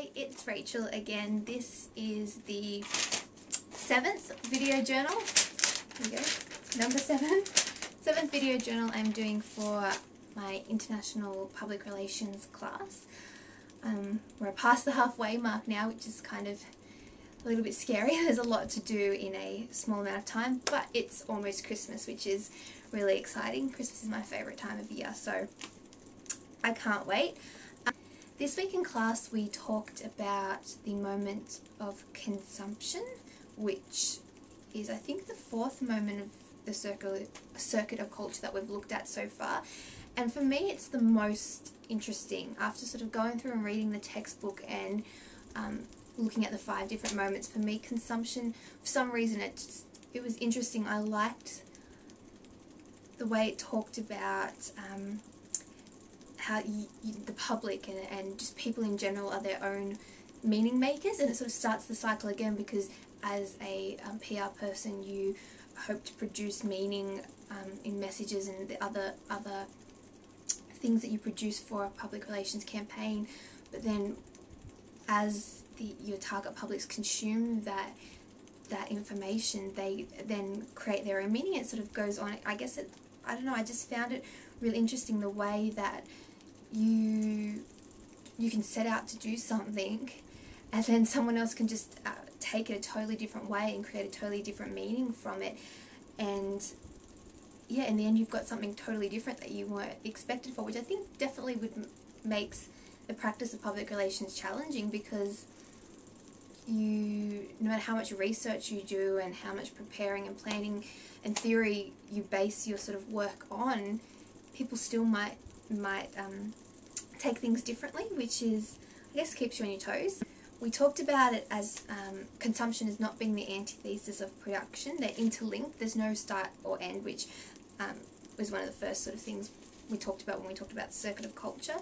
Hi, it's Rachel again. This is the 7th video journal. Here we go. Number 7. 7th video journal I'm doing for my International Public Relations class. We're past the halfway mark now, which is kind of a little bit scary. There's a lot to do in a small amount of time, but it's almost Christmas, which is really exciting. Christmas is my favourite time of year, so I can't wait. This week in class we talked about the moment of consumption, which is I think the 4th moment of the circuit of culture that we've looked at so far. And for me it's the most interesting. After sort of going through and reading the textbook and looking at the 5 different moments, for me consumption, for some reason it was interesting. I liked the way it talked about how the public and just people in general are their own meaning makers, and it sort of starts the cycle again, because as a PR person you hope to produce meaning in messages and the other things that you produce for a public relations campaign, but then as your target publics consume that information, they then create their own meaning. It sort of goes on. I guess I don't know, I just found it really interesting the way that you can set out to do something and then someone else can just take it a totally different way and create a totally different meaning from it, and yeah, in the end you've got something totally different that you weren't expected for, which I think definitely makes the practice of public relations challenging, because no matter how much research you do and how much preparing and planning and theory you base your sort of work on, people still might take things differently, which is, I guess, keeps you on your toes. We talked about it as consumption as not being the antithesis of production. They're interlinked. There's no start or end, which was one of the first sort of things we talked about when we talked about the circuit of culture.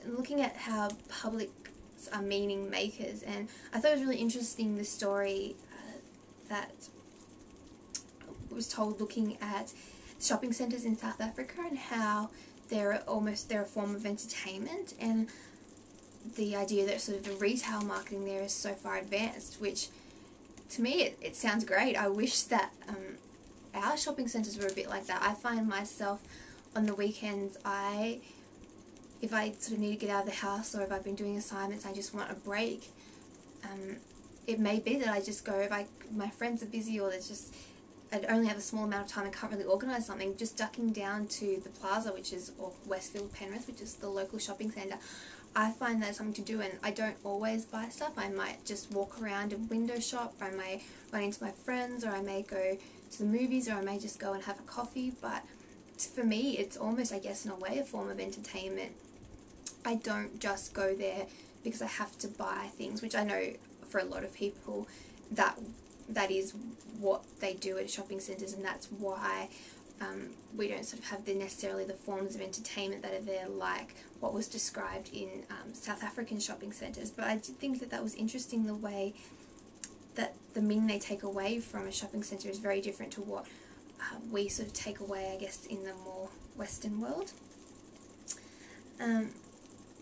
Looking at how publics are meaning makers, and I thought it was really interesting the story that was told looking at shopping centres in South Africa and how they're a form of entertainment, and the idea that sort of the retail marketing there is so far advanced, which to me it sounds great. I wish that our shopping centres were a bit like that. I find myself on the weekends, if I sort of need to get out of the house, or if I've been doing assignments, I just want a break. It may be that I just go, if my friends are busy, or I'd only have a small amount of time and can't really organise something, just ducking down to the Plaza, or Westfield Penrith, which is the local shopping centre. I find that something to do, and I don't always buy stuff. I might just walk around and window shop, I may run into my friends, or I may go to the movies, or I may just go and have a coffee. But for me it's almost, I guess, in a way a form of entertainment. I don't just go there because I have to buy things, which I know for a lot of people that is what they do at shopping centres, and that's why we don't sort of have necessarily the forms of entertainment that are there like what was described in South African shopping centres. But I did think that was interesting, the way that the meaning they take away from a shopping centre is very different to what we sort of take away, I guess, in the more Western world.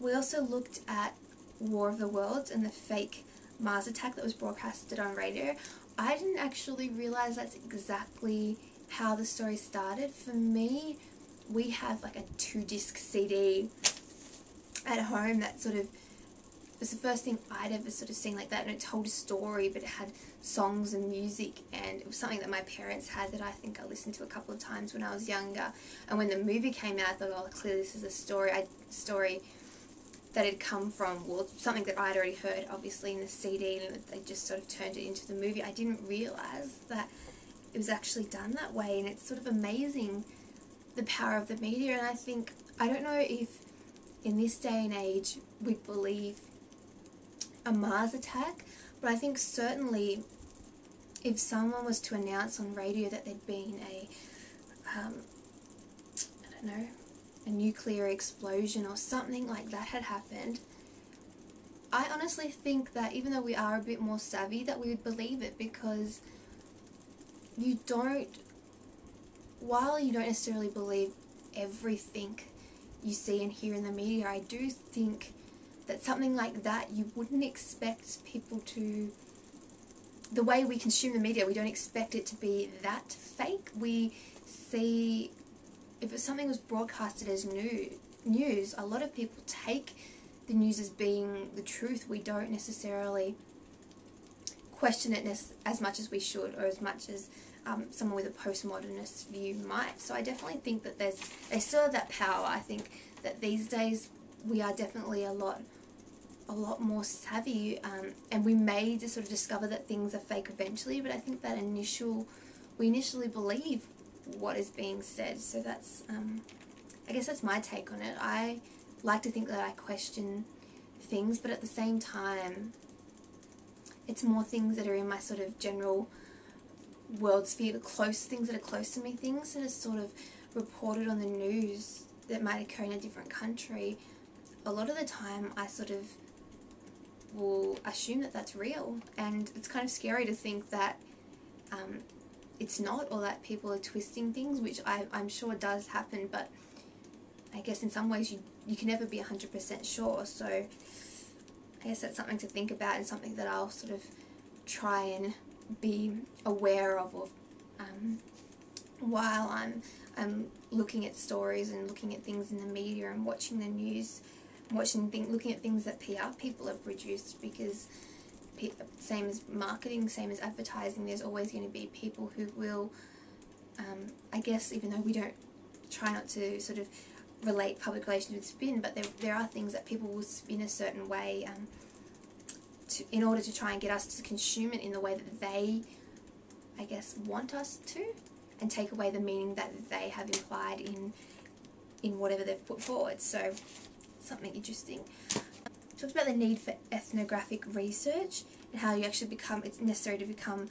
We also looked at War of the Worlds and the fake Mars attack that was broadcasted on radio. I didn't actually realise that's exactly how the story started. For me, we have like a 2-disc CD at home that sort of was the first thing I'd ever sort of seen like that, and it told a story, but it had songs and music, and it was something that my parents had that I think I listened to a couple of times when I was younger. And when the movie came out, I thought, oh, clearly this is a story that had come from, well, something that I'd already heard obviously in the CD, and they just sort of turned it into the movie. I didn't realise that it was actually done that way, and it's sort of amazing the power of the media. And I don't know if in this day and age we'd believe a Mars attack, but I think certainly if someone was to announce on radio that there'd been a nuclear explosion or something like that had happened, I honestly think that even though we are a bit more savvy, that we would believe it, because while you don't necessarily believe everything you see and hear in the media, I do think that something like that, you wouldn't expect people to, the way we consume the media, we don't expect it to be that fake. We see, if something was broadcasted as news, a lot of people take the news as being the truth. We don't necessarily question it as much as we should, or as much as someone with a postmodernist view might. So I definitely think that they still have that power. I think that these days we are definitely a lot more savvy, and we may just sort of discover that things are fake eventually, but I think that we initially believe what is being said. So that's, I guess that's my take on it. I like to think that I question things, but at the same time, it's more things that are in my sort of general world sphere, the close things that are close to me, things that are sort of reported on the news that might occur in a different country. A lot of the time I sort of will assume that that's real, and it's kind of scary to think that it's not, or that people are twisting things, which I'm sure does happen, but I guess in some ways you can never be 100% sure. So I guess that's something to think about, and something that I'll sort of try and be aware of while I'm looking at stories and looking at things in the media and watching the news, looking at things that PR people have produced, because same as marketing, same as advertising, there's always going to be people who will, I guess, even though we don't try not to sort of relate public relations with spin, but there are things that people will spin a certain way in order to try and get us to consume it in the way that they, I guess, want us to, and take away the meaning that they have implied in whatever they've put forward. So something interesting. Talked about the need for ethnographic research and how it's necessary to become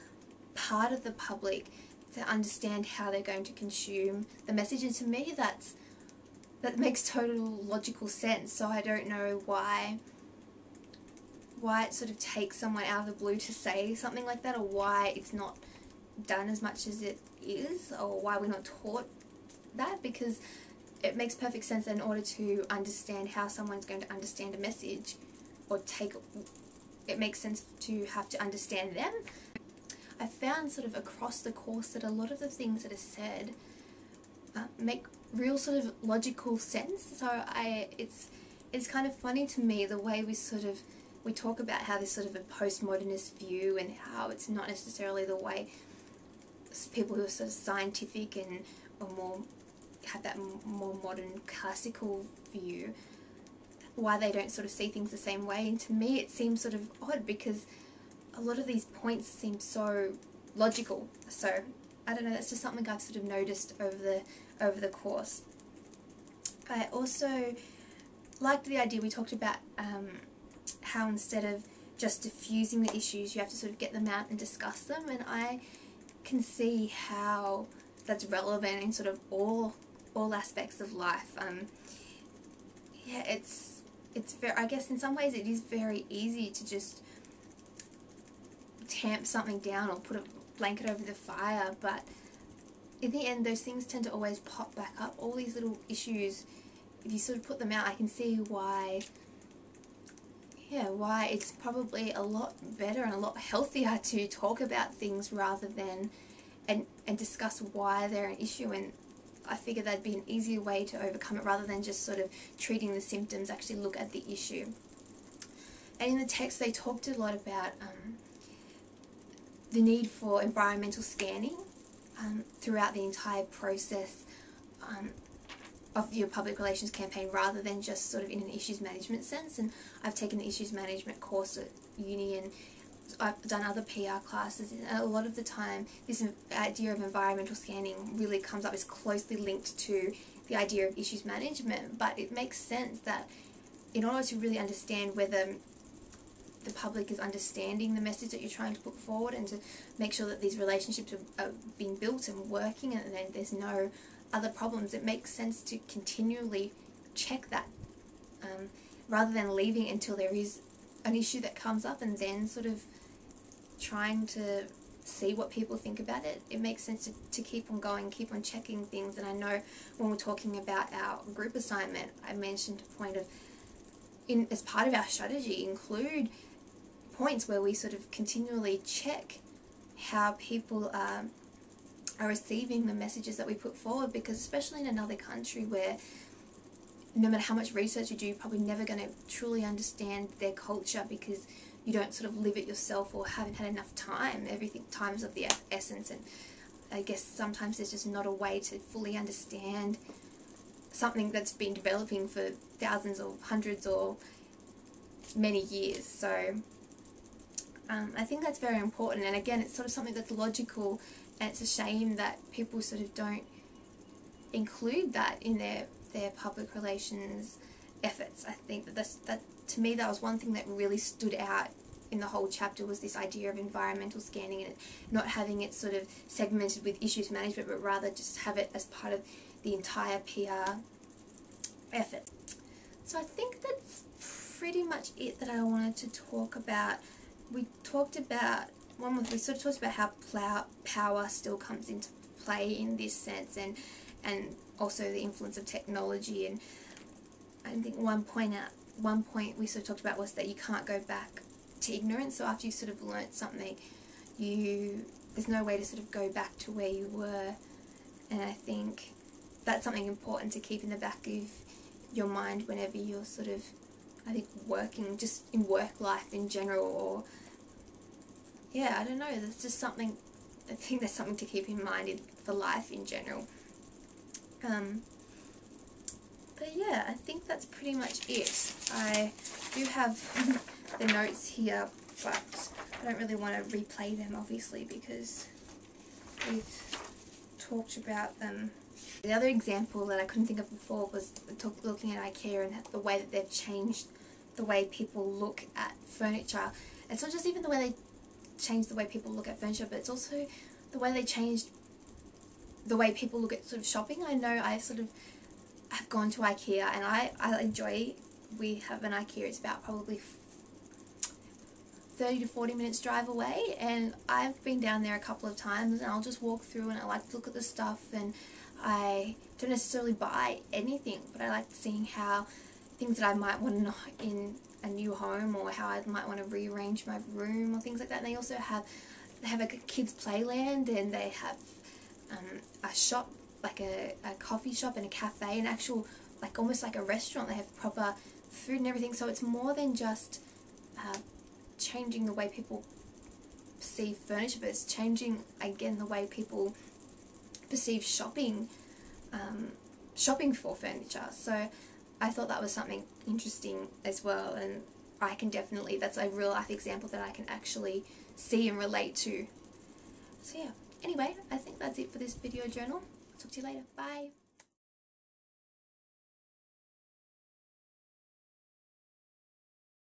part of the public to understand how they're going to consume the message. And to me, that makes total logical sense. So I don't know why it sort of takes someone out of the blue to say something like that, or why it's not done as much as it is, or why we're not taught that, because it makes perfect sense that in order to understand how someone's going to understand a message, it makes sense to have to understand them. I found sort of across the course that a lot of the things that are said make real sort of logical sense. So it's kind of funny to me the way we talk about how there's sort of a postmodernist view, and how it's not necessarily the way people who are sort of scientific and have that more modern classical view, why they don't sort of see things the same way. And to me it seems sort of odd, because a lot of these points seem so logical. So I don't know, that's just something I've sort of noticed over the course. I also liked the idea we talked about, how instead of just diffusing the issues, you have to sort of get them out and discuss them, and I can see how that's relevant in sort of all aspects of life. Yeah, it's very, I guess in some ways it is very easy to just tamp something down or put a blanket over the fire, but in the end those things tend to always pop back up. All these little issues, if you sort of put them out, I can see why it's probably a lot better and a lot healthier to talk about things rather than and discuss why they're an issue. And I figure that'd be an easier way to overcome it, rather than just sort of treating the symptoms. Actually look at the issue. And in the text they talked a lot about the need for environmental scanning throughout the entire process of your public relations campaign, rather than just sort of in an issues management sense. And I've taken the issues management course at uni, and I've done other PR classes, and a lot of the time this idea of environmental scanning really comes up as closely linked to the idea of issues management. But it makes sense that in order to really understand whether the public is understanding the message that you're trying to put forward, and to make sure that these relationships are being built and working, and then there's no other problems, it makes sense to continually check that, rather than leaving it until there is an issue that comes up and then sort of trying to see what people think about it. It makes sense to keep on going, keep on checking things. And I know when we're talking about our group assignment, I mentioned a point of, as part of our strategy, include points where we sort of continually check how people are receiving the messages that we put forward, because especially in another country where no matter how much research you do, you're probably never going to truly understand their culture because you don't sort of live it yourself or haven't had enough time. Time's of the essence, and I guess sometimes there's just not a way to fully understand something that's been developing for thousands or hundreds or many years. So I think that's very important, and again, it's sort of something that's logical, and it's a shame that people sort of don't include that in their public relations efforts. I think that to me that was one thing that really stood out in the whole chapter, was this idea of environmental scanning and not having it sort of segmented with issues management, but rather just have it as part of the entire PR effort. So I think that's pretty much it that I wanted to talk about. We talked about we sort of talked about how power still comes into play in this sense, and also the influence of technology. And I think one point we sort of talked about was that you can't go back to ignorance. So after you sort of learnt something, there's no way to sort of go back to where you were. And I think that's something important to keep in the back of your mind whenever you're sort of, I think, working just in work life in general, or yeah, I don't know, there's just something, I think there's something to keep in mind for life in general. But yeah, I think that's pretty much it. I do have the notes here, but I don't really want to replay them, obviously, because we've talked about them. The other example that I couldn't think of before was looking at IKEA and the way that they've changed the way people look at furniture. It's not just even the way they changed the way people look at furniture, but it's also the way they changed the way people look at sort of shopping. I know I sort of have gone to IKEA, and I enjoy, we have an IKEA, it's about probably 30 to 40 minutes drive away, and I've been down there a couple of times, and I'll just walk through and I like to look at the stuff, and I don't necessarily buy anything, but I like seeing how things that I might want to know in a new home, or how I might want to rearrange my room or things like that. And they also have a kids playland, and they have a shop, like a coffee shop and a cafe, an actual, like almost like a restaurant. They have proper food and everything, so it's more than just changing the way people perceive furniture, but it's changing again the way people perceive shopping for furniture. So I thought that was something interesting as well, and I can definitely, that's a real life example that I can actually see and relate to. So yeah, anyway, I think that's it for this video journal. Talk to you later. Bye.